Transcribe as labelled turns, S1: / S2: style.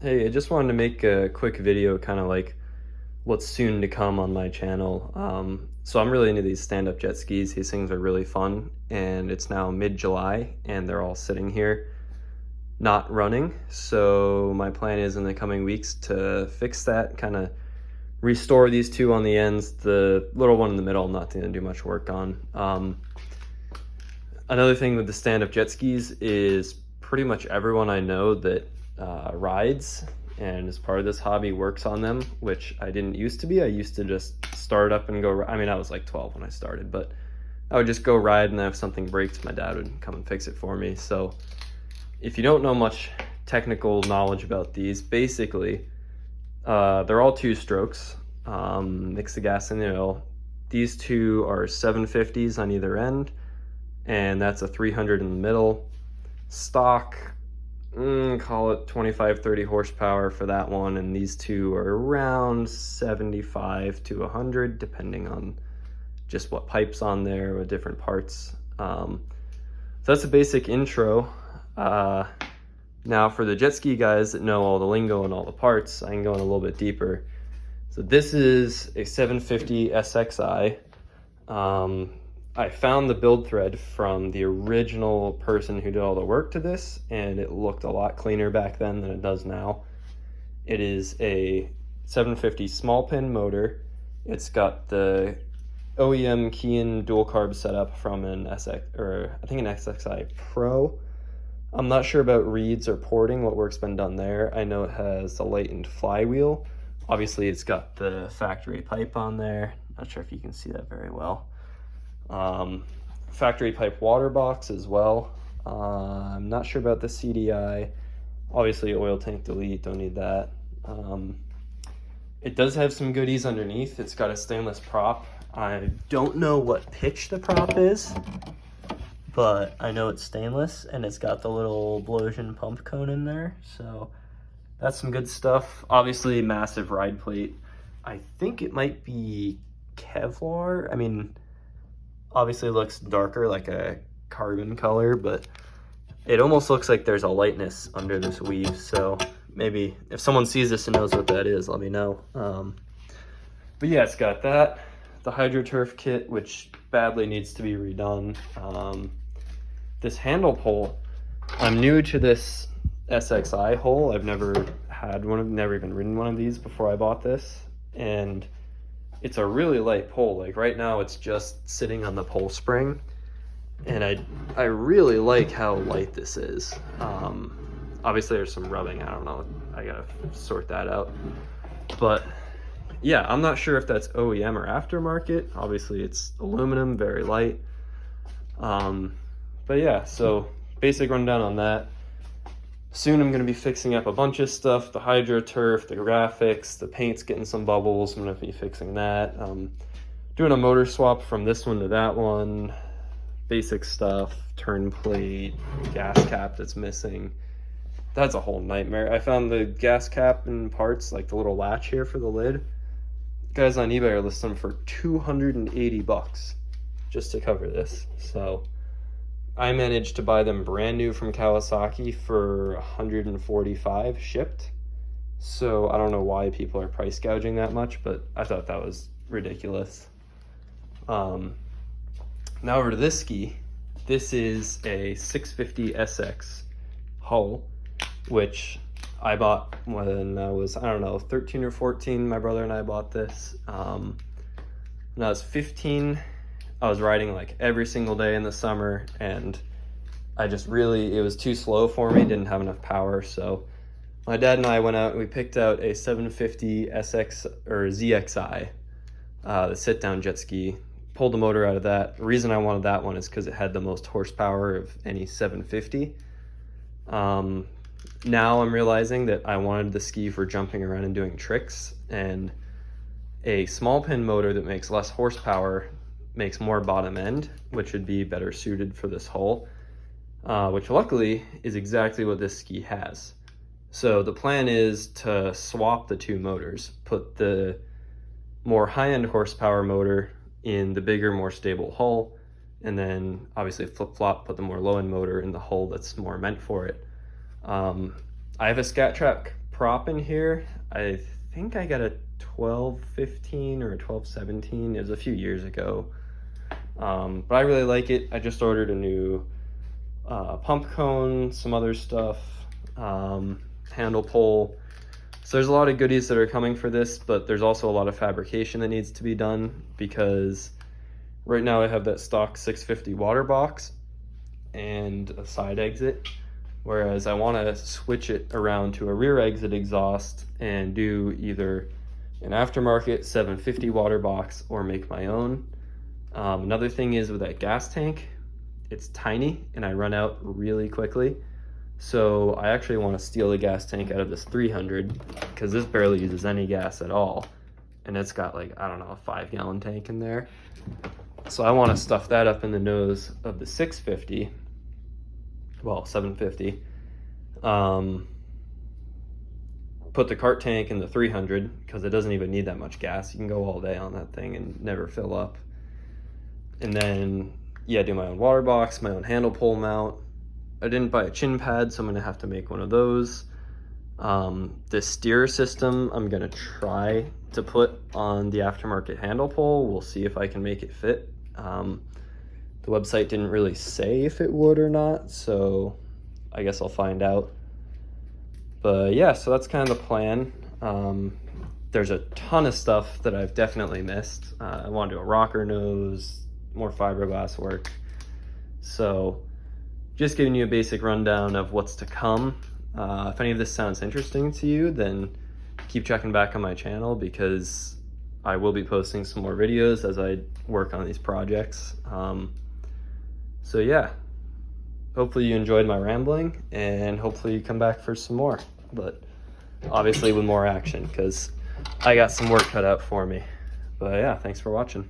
S1: Hey, I just wanted to make a quick video, kind of like what's soon to come on my channel. So I'm really into these stand-up jet skis. These things are really fun, and it's now mid-July, and they're all sitting here not running. So my plan is in the coming weeks to fix that, kind of restore these two on the ends. The little one in the middle, I'm not going to do much work on. Another thing with the stand-up jet skis is pretty much everyone I know that rides and as part of this hobby works on them, which I didn't used to be. I used to just start up and go. I mean, I was like 12 when I started, but I would just go ride, and then if something breaks, my dad would come and fix it for me. So if you don't know much technical knowledge about these, basically, they're all two strokes. Mix the gas and the oil. These two are 750s on either end, and that's a 300 in the middle. Stock, call it 25-30 horsepower for that one, and these two are around 75 to 100 depending on just what pipes on there with different parts. So that's a basic intro. Now for the jet ski guys that know all the lingo and all the parts, I can go in a little bit deeper. So this is a 750 SXI. I found the build thread from the original person who did all the work to this, and it looked a lot cleaner back then than it does now. It is a 750 small pin motor. It's got the OEM key-in dual carb setup from an SX, or I think an XXI Pro. I'm not sure about reeds or porting, what work's been done there. I know it has a latent flywheel. Obviously it's got the factory pipe on there. Not sure if you can see that very well. Factory pipe water box as well. I'm not sure about the CDI. Obviously oil tank delete, don't need that. It does have some goodies underneath. It's got a stainless prop. I don't know what pitch the prop is, but I know it's stainless, and it's got the little Blosian pump cone in there, so that's some good stuff. Obviously massive ride plate. I think it might be Kevlar. I mean, obviously it looks darker, like a carbon color, but it almost looks like there's a lightness under this weave. So maybe if someone sees this and knows what that is, let me know. But yeah, it's got that. The HydroTurf kit, which badly needs to be redone. This handle pole, I'm new to this SXI hole. I've never had one, never even ridden one of these before I bought this. And it's a really light pole. Like right now it's just sitting on the pole spring, and I really like how light this is. Obviously there's some rubbing, I don't know, I gotta sort that out. But yeah, I'm not sure if that's OEM or aftermarket. Obviously it's aluminum, very light. But yeah, so basic rundown on that. Soon I'm going to be fixing up a bunch of stuff, the HydroTurf, the graphics, the paint's getting some bubbles. I'm going to be fixing that. Doing a motor swap from this one to that one. Basic stuff, turn plate, gas cap that's missing. That's a whole nightmare. I found the gas cap and parts, like the little latch here for the lid. Guys on eBay are listing them for 280 bucks just to cover this. So I managed to buy them brand new from Kawasaki for 145 shipped. So I don't know why people are price gouging that much, but I thought that was ridiculous. Now over to this ski. This is a 650 SX hull, which I bought when I was, I don't know, 13 or 14. My brother and I bought this. When I was 15, I was riding like every single day in the summer, and I just really, it was too slow for me, didn't have enough power. So my dad and I went out and we picked out a 750 SX or ZXI, the sit down jet ski, pulled the motor out of that. The reason I wanted that one is because it had the most horsepower of any 750. Now I'm realizing that I wanted the ski for jumping around and doing tricks, and a small pin motor that makes less horsepower makes more bottom end, which would be better suited for this hull, which luckily is exactly what this ski has. So the plan is to swap the two motors, put the more high-end horsepower motor in the bigger, more stable hull, and then obviously flip-flop, put the more low-end motor in the hull that's more meant for it. I have a Scat Track prop in here. I think I got a 1215 or a 1217. It was a few years ago. But I really like it. I just ordered a new pump cone, some other stuff, handle pole. So there's a lot of goodies that are coming for this, but there's also a lot of fabrication that needs to be done, because right now I have that stock 650 water box and a side exit, whereas I want to switch it around to a rear exit exhaust and do either an aftermarket 750 water box or make my own. Another thing is with that gas tank, it's tiny and I run out really quickly. So I actually want to steal the gas tank out of this 300, because this barely uses any gas at all. And it's got like, I don't know, a 5-gallon tank in there. So I want to stuff that up in the nose of the 650, well, 750. Put the cart tank in the 300, because it doesn't even need that much gas. You can go all day on that thing and never fill up. And then, yeah, do my own water box, my own handle pole mount. I didn't buy a chin pad, so I'm gonna have to make one of those. The steer system, I'm gonna try to put on the aftermarket handle pole. We'll see if I can make it fit. The website didn't really say if it would or not, so I guess I'll find out. But yeah, so that's kind of the plan. There's a ton of stuff that I've definitely missed. I want to do a rocker nose, more fiberglass work. So just giving you a basic rundown of what's to come. If any of this sounds interesting to you, then keep checking back on my channel, because I will be posting some more videos as I work on these projects. So yeah, hopefully you enjoyed my rambling, and hopefully you come back for some more, but obviously with more action, because I got some work cut out for me. But yeah, thanks for watching.